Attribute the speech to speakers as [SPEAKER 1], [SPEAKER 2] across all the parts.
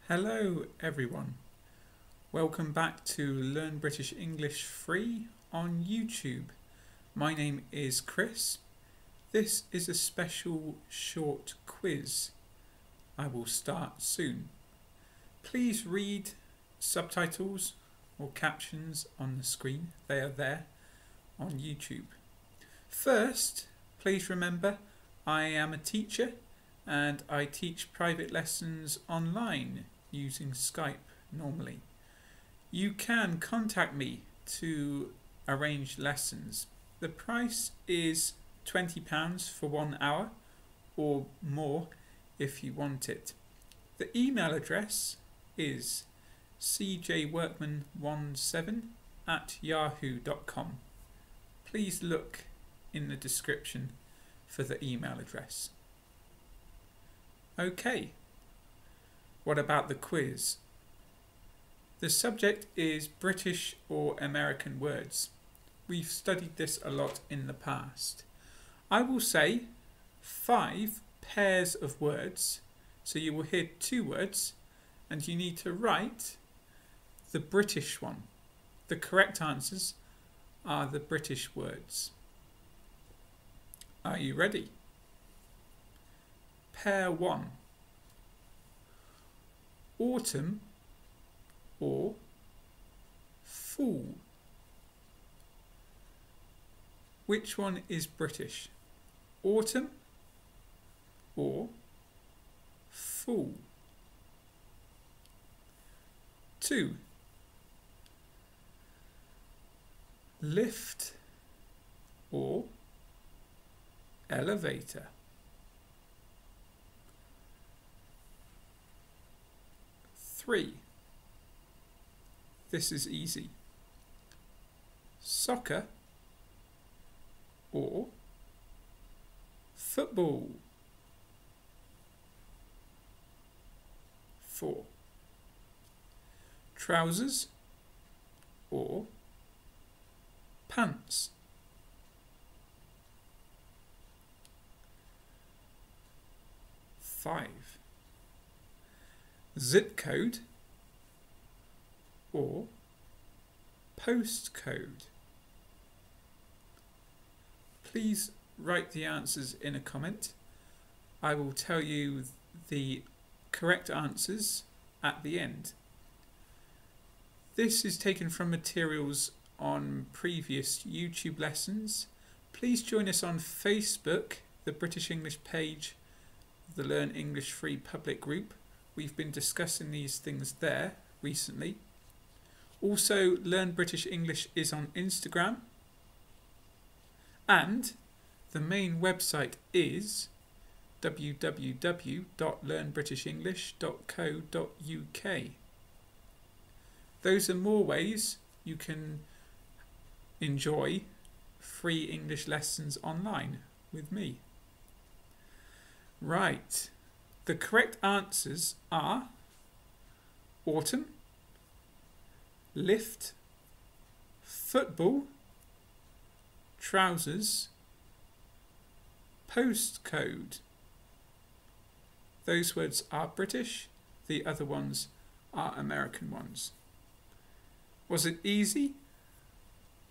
[SPEAKER 1] Hello everyone, welcome back to Learn British English Free on YouTube. My name is Chris. This is a special short quiz. I will start soon. Please read subtitles or captions on the screen. They are there on YouTube. First, please remember I am a teacher and I teach private lessons online using Skype normally. You can contact me to arrange lessons. The price is £20 for 1 hour or more if you want it. The email address is cjworkman17@yahoo.com. Please look in the description for the email address. Okay, what about the quiz? The subject is British or American words. We've studied this a lot in the past. I will say 5 pairs of words, so you will hear 2 words and you need to write the British one. The correct answers are the British words. Are you ready? Pair 1. Autumn or fall. Which one is British? Autumn or fall? 2. Lift or elevator. 3. This is easy. Soccer or football. 4. Trousers or pants. 5. Zip code or postcode. Please write the answers in a comment. I will tell you the correct answers at the end. This is taken from materials on previous YouTube lessons. Please join us on Facebook, the British English page, the Learn English Free public group. We've been discussing these things there recently. Also, Learn British English is on Instagram. And the main website is www.learnbritishenglish.co.uk. Those are more ways you can enjoy free English lessons online with me. Right. The correct answers are autumn, lift, football, trousers, postcode. Those words are British, the other ones are American ones. Was it easy?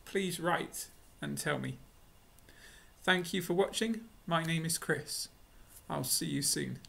[SPEAKER 1] Please write and tell me. Thank you for watching. My name is Chris. I'll see you soon.